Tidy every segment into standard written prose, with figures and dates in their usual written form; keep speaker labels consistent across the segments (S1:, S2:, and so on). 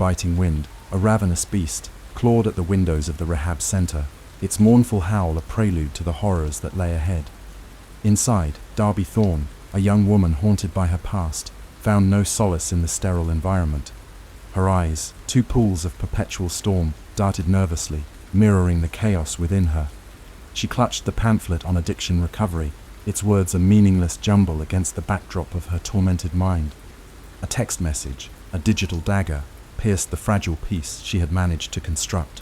S1: biting wind, a ravenous beast, clawed at the windows of the rehab center, its mournful howl a prelude to the horrors that lay ahead. Inside, Darby Thorne, a young woman haunted by her past, found no solace in the sterile environment. Her eyes, two pools of perpetual storm, darted nervously, mirroring the chaos within her. She clutched the pamphlet on addiction recovery, its words a meaningless jumble against the backdrop of her tormented mind. A text message, a digital dagger, pierced the fragile peace she had managed to construct.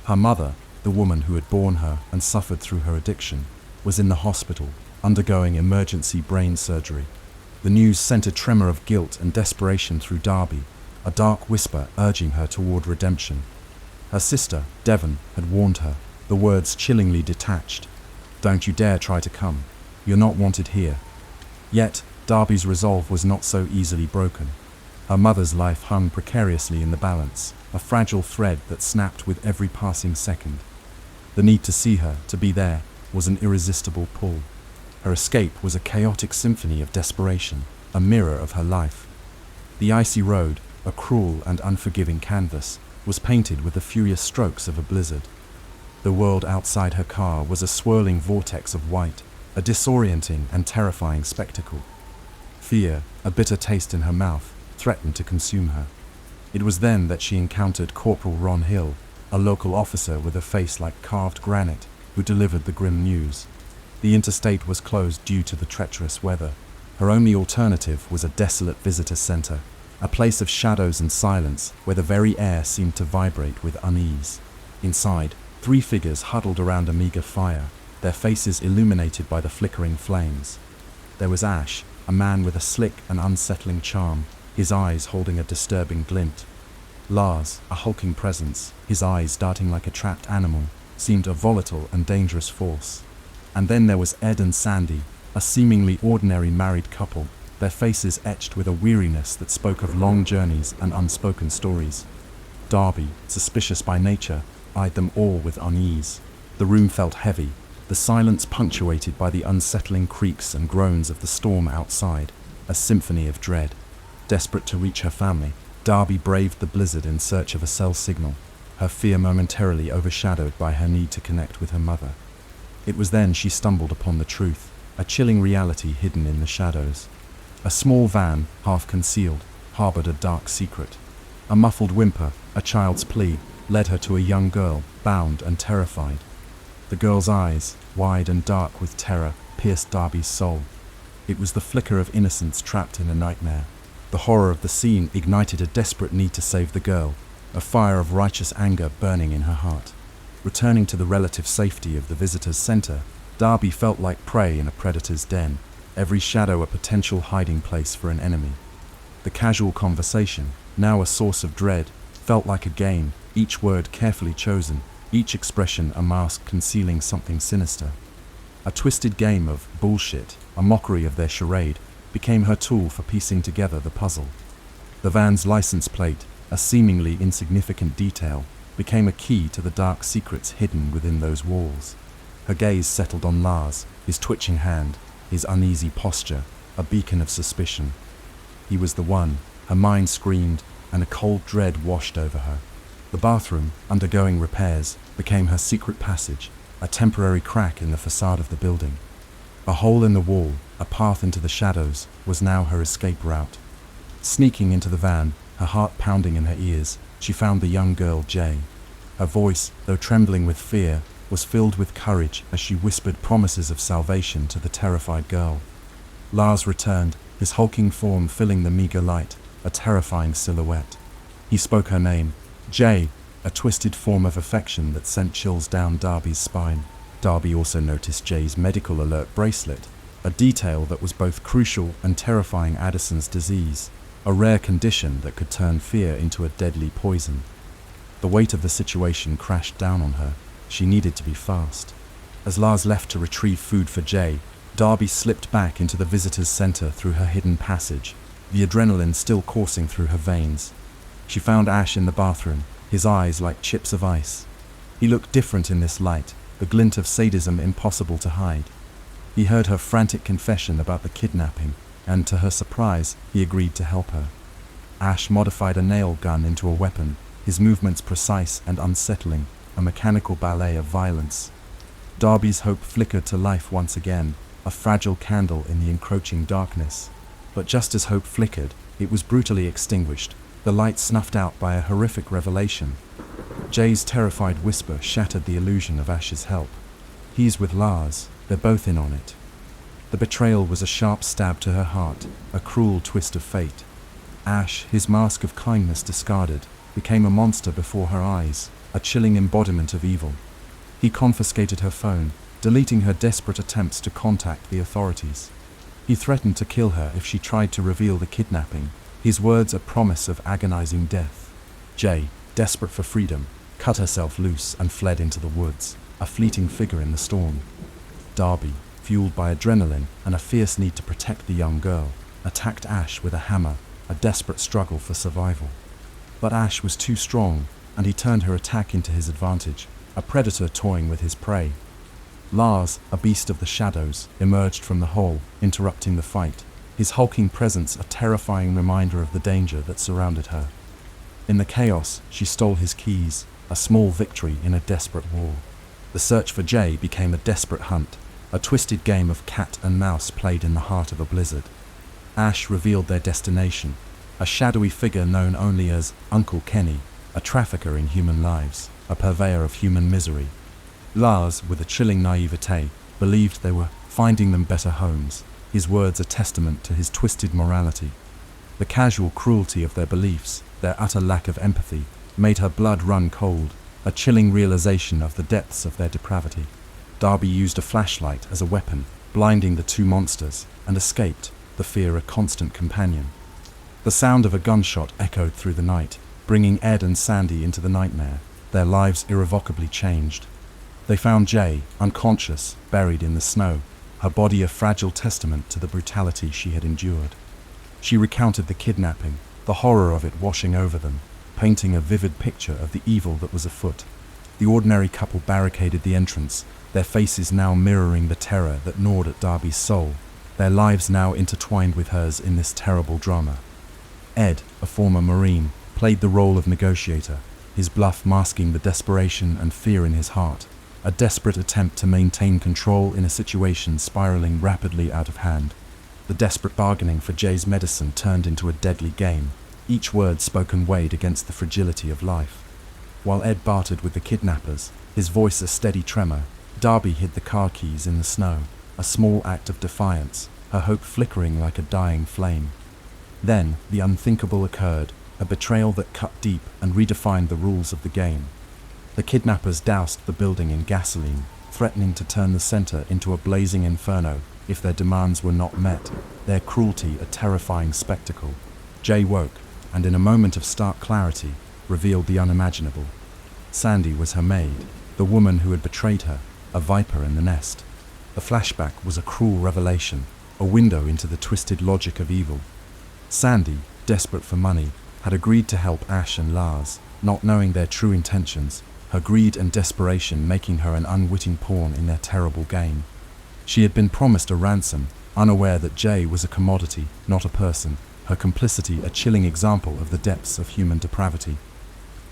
S1: Her mother, the woman who had borne her and suffered through her addiction, was in the hospital, undergoing emergency brain surgery. The news sent a tremor of guilt and desperation through Darby, a dark whisper urging her toward redemption. Her sister, Devon, had warned her, the words chillingly detached. "Don't you dare try to come. You're not wanted here." Yet, Darby's resolve was not so easily broken. Her mother's life hung precariously in the balance, a fragile thread that snapped with every passing second. The need to see her, to be there, was an irresistible pull. Her escape was a chaotic symphony of desperation, a mirror of her life. The icy road, a cruel and unforgiving canvas, was painted with the furious strokes of a blizzard. The world outside her car was a swirling vortex of white, a disorienting and terrifying spectacle. Fear, a bitter taste in her mouth, threatened to consume her. It was then that she encountered Corporal Ron Hill, a local officer with a face like carved granite, who delivered the grim news. The interstate was closed due to the treacherous weather. Her only alternative was a desolate visitor center, a place of shadows and silence where the very air seemed to vibrate with unease. Inside, 3 figures huddled around a meager fire, their faces illuminated by the flickering flames. There was Ash, a man with a slick and unsettling charm, his eyes holding a disturbing glint. Lars, a hulking presence, his eyes darting like a trapped animal, seemed a volatile and dangerous force. And then there was Ed and Sandy, a seemingly ordinary married couple, their faces etched with a weariness that spoke of long journeys and unspoken stories. Darby, suspicious by nature, eyed them all with unease. The room felt heavy, the silence punctuated by the unsettling creaks and groans of the storm outside, a symphony of dread. Desperate to reach her family, Darby braved the blizzard in search of a cell signal, her fear momentarily overshadowed by her need to connect with her mother. It was then she stumbled upon the truth, a chilling reality hidden in the shadows. A small van, half concealed, harbored a dark secret. A muffled whimper, a child's plea, led her to a young girl, bound and terrified. The girl's eyes, wide and dark with terror, pierced Darby's soul. It was the flicker of innocence trapped in a nightmare. The horror of the scene ignited a desperate need to save the girl, a fire of righteous anger burning in her heart. Returning to the relative safety of the visitor's center, Darby felt like prey in a predator's den, every shadow a potential hiding place for an enemy. The casual conversation, now a source of dread, felt like a game, each word carefully chosen, each expression a mask concealing something sinister. A twisted game of bullshit, a mockery of their charade, became her tool for piecing together the puzzle. The van's license plate, a seemingly insignificant detail, became a key to the dark secrets hidden within those walls. Her gaze settled on Lars, his twitching hand, his uneasy posture, a beacon of suspicion. He was the one, her mind screamed, and a cold dread washed over her. The bathroom, undergoing repairs, became her secret passage, a temporary crack in the facade of the building. A hole in the wall, a path into the shadows, was now her escape route. Sneaking into the van, her heart pounding in her ears, she found the young girl, Jay. Her voice, though trembling with fear, was filled with courage as she whispered promises of salvation to the terrified girl. Lars returned, his hulking form filling the meager light, a terrifying silhouette. He spoke her name, Jay, a twisted form of affection that sent chills down Darby's spine. Darby also noticed Jay's medical alert bracelet, a detail that was both crucial and terrifying Addison's disease, a rare condition that could turn fear into a deadly poison. The weight of the situation crashed down on her. She needed to be fast. As Lars left to retrieve food for Jay, Darby slipped back into the visitor's center through her hidden passage, the adrenaline still coursing through her veins. She found Ash in the bathroom, his eyes like chips of ice. He looked different in this light, the glint of sadism impossible to hide. He heard her frantic confession about the kidnapping, and to her surprise, he agreed to help her. Ash modified a nail gun into a weapon, his movements precise and unsettling, a mechanical ballet of violence. Darby's hope flickered to life once again, a fragile candle in the encroaching darkness. But just as hope flickered, it was brutally extinguished, the light snuffed out by a horrific revelation. Jay's terrified whisper shattered the illusion of Ash's help. "He's with Lars, they're both in on it." The betrayal was a sharp stab to her heart, a cruel twist of fate. Ash, his mask of kindness discarded, became a monster before her eyes, a chilling embodiment of evil. He confiscated her phone, deleting her desperate attempts to contact the authorities. He threatened to kill her if she tried to reveal the kidnapping, his words a promise of agonizing death. Jay, desperate for freedom, cut herself loose and fled into the woods, a fleeting figure in the storm. Darby, fueled by adrenaline and a fierce need to protect the young girl, attacked Ash with a hammer, a desperate struggle for survival. But Ash was too strong, and he turned her attack into his advantage, a predator toying with his prey. Lars, a beast of the shadows, emerged from the hole, interrupting the fight, his hulking presence a terrifying reminder of the danger that surrounded her. In the chaos, she stole his keys, a small victory in a desperate war. The search for Jay became a desperate hunt, a twisted game of cat and mouse played in the heart of a blizzard. Ash revealed their destination, a shadowy figure known only as Uncle Kenny, a trafficker in human lives, a purveyor of human misery. Lars, with a chilling naivete, believed they were finding them better homes, his words a testament to his twisted morality. The casual cruelty of their beliefs, their utter lack of empathy, made her blood run cold, a chilling realization of the depths of their depravity. Darby used a flashlight as a weapon, blinding the two monsters, and escaped, the fear a constant companion. The sound of a gunshot echoed through the night, bringing Ed and Sandy into the nightmare, their lives irrevocably changed. They found Jay, unconscious, buried in the snow, her body a fragile testament to the brutality she had endured. She recounted the kidnapping, the horror of it washing over them, painting a vivid picture of the evil that was afoot. The ordinary couple barricaded the entrance, their faces now mirroring the terror that gnawed at Darby's soul, their lives now intertwined with hers in this terrible drama. Ed, a former Marine, played the role of negotiator, his bluff masking the desperation and fear in his heart, a desperate attempt to maintain control in a situation spiraling rapidly out of hand. The desperate bargaining for Jay's medicine turned into a deadly game, each word spoken weighed against the fragility of life. While Ed bartered with the kidnappers, his voice a steady tremor, Darby hid the car keys in the snow, a small act of defiance, her hope flickering like a dying flame. Then, the unthinkable occurred, a betrayal that cut deep and redefined the rules of the game. The kidnappers doused the building in gasoline, threatening to turn the center into a blazing inferno if their demands were not met, their cruelty a terrifying spectacle. Jay woke, and in a moment of stark clarity, revealed the unimaginable. Sandy was her maid, the woman who had betrayed her, a viper in the nest. The flashback was a cruel revelation, a window into the twisted logic of evil. Sandy, desperate for money, had agreed to help Ash and Lars, not knowing their true intentions, her greed and desperation making her an unwitting pawn in their terrible game. She had been promised a ransom, unaware that Jay was a commodity, not a person, her complicity a chilling example of the depths of human depravity.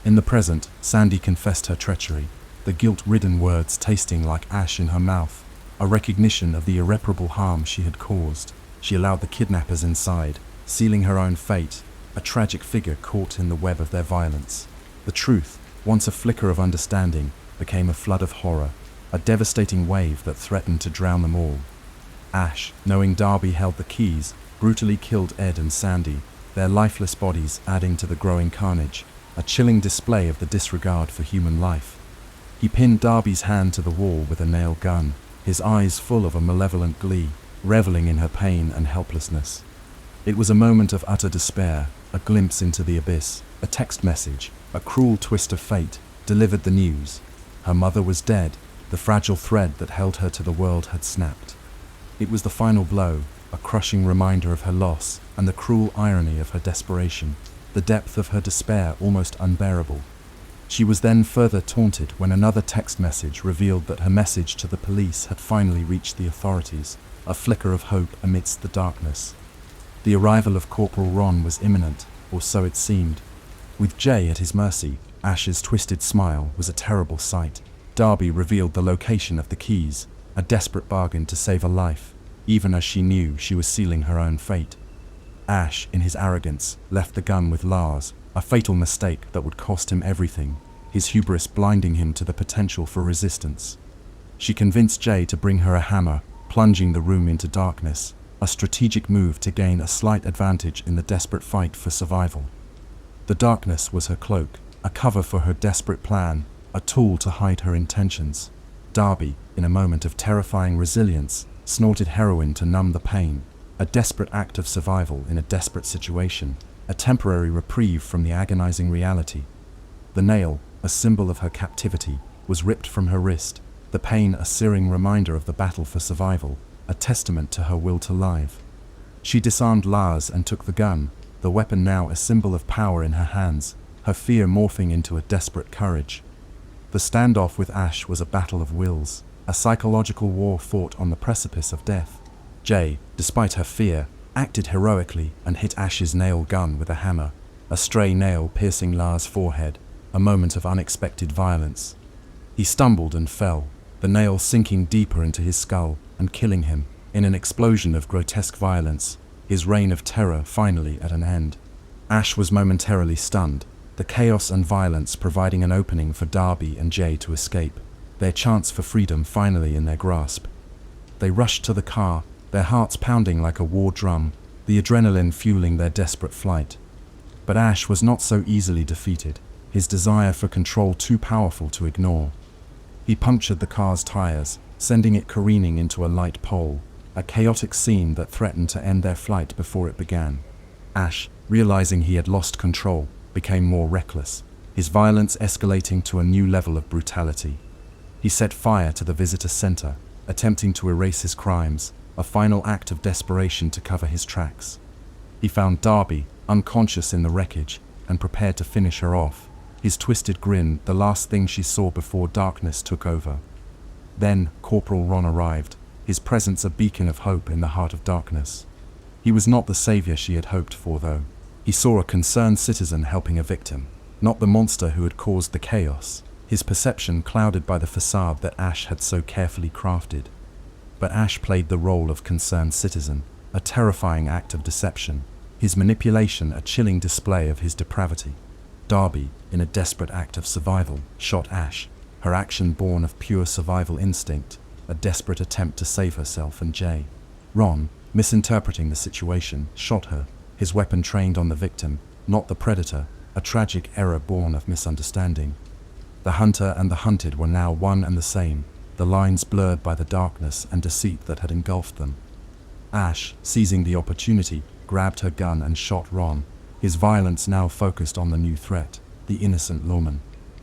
S1: In the present, Sandy confessed her treachery, the guilt-ridden words tasting like ash in her mouth, a recognition of the irreparable harm she had caused. She allowed the kidnappers inside, sealing her own fate, a tragic figure caught in the web of their violence. The truth, once a flicker of understanding, became a flood of horror, a devastating wave that threatened to drown them all. Ash, knowing Darby held the keys, brutally killed Ed and Sandy, their lifeless bodies adding to the growing carnage, a chilling display of the disregard for human life. He pinned Darby's hand to the wall with a nail gun, his eyes full of a malevolent glee, reveling in her pain and helplessness. It was a moment of utter despair, a glimpse into the abyss, a text message, a cruel twist of fate, delivered the news. Her mother was dead, the fragile thread that held her to the world had snapped. It was the final blow, a crushing reminder of her loss and the cruel irony of her desperation, the depth of her despair almost unbearable. She was then further taunted when another text message revealed that her message to the police had finally reached the authorities, a flicker of hope amidst the darkness. The arrival of Corporal Ron was imminent, or so it seemed. With Jay at his mercy, Ash's twisted smile was a terrible sight. Darby revealed the location of the keys, a desperate bargain to save a life, even as she knew she was sealing her own fate. Ash, in his arrogance, left the gun with Lars, a fatal mistake that would cost him everything, his hubris blinding him to the potential for resistance. She convinced Jay to bring her a hammer, plunging the room into darkness, a strategic move to gain a slight advantage in the desperate fight for survival. The darkness was her cloak, a cover for her desperate plan, a tool to hide her intentions. Darby, in a moment of terrifying resilience, snorted heroin to numb the pain, a desperate act of survival in a desperate situation, a temporary reprieve from the agonizing reality. The nail, a symbol of her captivity, was ripped from her wrist, the pain a searing reminder of the battle for survival, a testament to her will to live. She disarmed Lars and took the gun, the weapon now a symbol of power in her hands, her fear morphing into a desperate courage. The standoff with Ash was a battle of wills, a psychological war fought on the precipice of death. Jay, despite her fear, acted heroically and hit Ash's nail gun with a hammer, a stray nail piercing Lars' forehead, a moment of unexpected violence. He stumbled and fell, the nail sinking deeper into his skull and killing him, in an explosion of grotesque violence, his reign of terror finally at an end. Ash was momentarily stunned, the chaos and violence providing an opening for Darby and Jay to escape, their chance for freedom finally in their grasp. They rushed to the car, their hearts pounding like a war drum, the adrenaline fueling their desperate flight. But Ash was not so easily defeated, his desire for control too powerful to ignore. He punctured the car's tires, sending it careening into a light pole, a chaotic scene that threatened to end their flight before it began. Ash, realizing he had lost control, became more reckless, his violence escalating to a new level of brutality. He set fire to the visitor center, attempting to erase his crimes, a final act of desperation to cover his tracks. He found Darby, unconscious in the wreckage, and prepared to finish her off, his twisted grin the last thing she saw before darkness took over. Then Corporal Ron arrived, his presence a beacon of hope in the heart of darkness. He was not the savior she had hoped for, though. He saw a concerned citizen helping a victim, not the monster who had caused the chaos, his perception clouded by the facade that Ash had so carefully crafted. But Ash played the role of concerned citizen, a terrifying act of deception, his manipulation a chilling display of his depravity. Darby, in a desperate act of survival, shot Ash, her action born of pure survival instinct, a desperate attempt to save herself and Jay. Ron, misinterpreting the situation, shot her, his weapon trained on the victim, not the predator, a tragic error born of misunderstanding. The hunter and the hunted were now one and the same, the lines blurred by the darkness and deceit that had engulfed them. Ash, seizing the opportunity, grabbed her gun and shot Ron, his violence now focused on the new threat, the innocent lawman.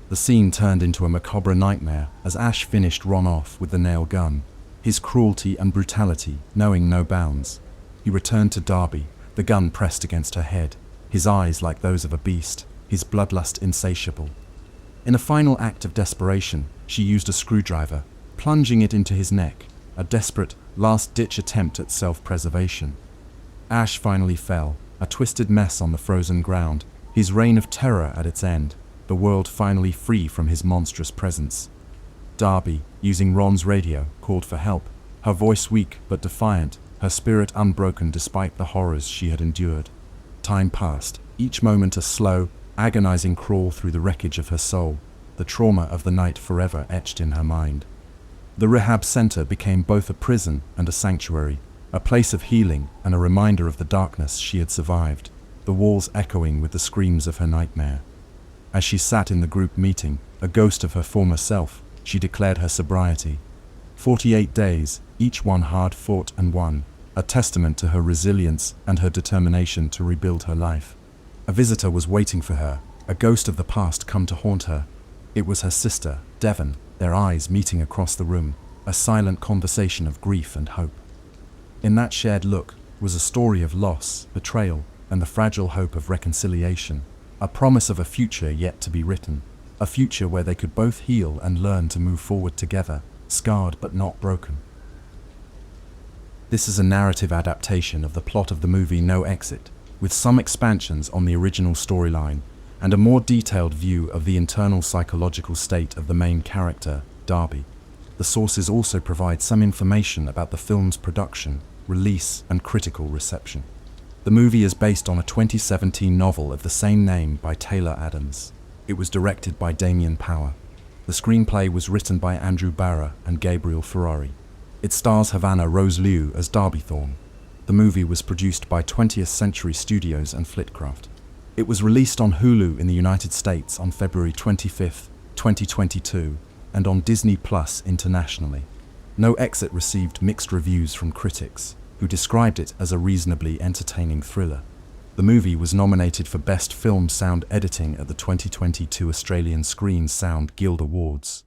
S1: The scene turned into a macabre nightmare as Ash finished Ron off with the nail gun, his cruelty and brutality knowing no bounds. He returned to Darby, the gun pressed against her head, his eyes like those of a beast, his bloodlust insatiable. In a final act of desperation, she used a screwdriver, plunging it into his neck, a desperate, last-ditch attempt at self-preservation. Ash finally fell, a twisted mess on the frozen ground, his reign of terror at its end, the world finally free from his monstrous presence. Darby, using Ron's radio, called for help, her voice weak but defiant, her spirit unbroken despite the horrors she had endured. Time passed, each moment a slow, agonizing crawl through the wreckage of her soul, the trauma of the night forever etched in her mind. The rehab center became both a prison and a sanctuary, a place of healing and a reminder of the darkness she had survived, the walls echoing with the screams of her nightmare. As she sat in the group meeting, a ghost of her former self, she declared her sobriety. 48 days, each one hard-fought and won, a testament to her resilience and her determination to rebuild her life. A visitor was waiting for her, a ghost of the past come to haunt her. It was her sister, Devon, their eyes meeting across the room, a silent conversation of grief and hope. In that shared look was a story of loss, betrayal, and the fragile hope of reconciliation, a promise of a future yet to be written, a future where they could both heal and learn to move forward together, scarred but not broken. This is a narrative adaptation of the plot of the movie No Exit, with some expansions on the original storyline and a more detailed view of the internal psychological state of the main character, Darby. The sources also provide some information about the film's production, release, and critical reception. The movie is based on a 2017 novel of the same name by Taylor Adams. It was directed by Damien Power. The screenplay was written by Andrew Barra and Gabriel Ferrari. It stars Havana Rose Liu as Darby Thorne. The movie was produced by 20th Century Studios and Flitcraft. It was released on Hulu in the United States on February 25, 2022, and on Disney Plus internationally. No Exit received mixed reviews from critics, who described it as a reasonably entertaining thriller. The movie was nominated for Best Film Sound Editing at the 2022 Australian Screen Sound Guild Awards.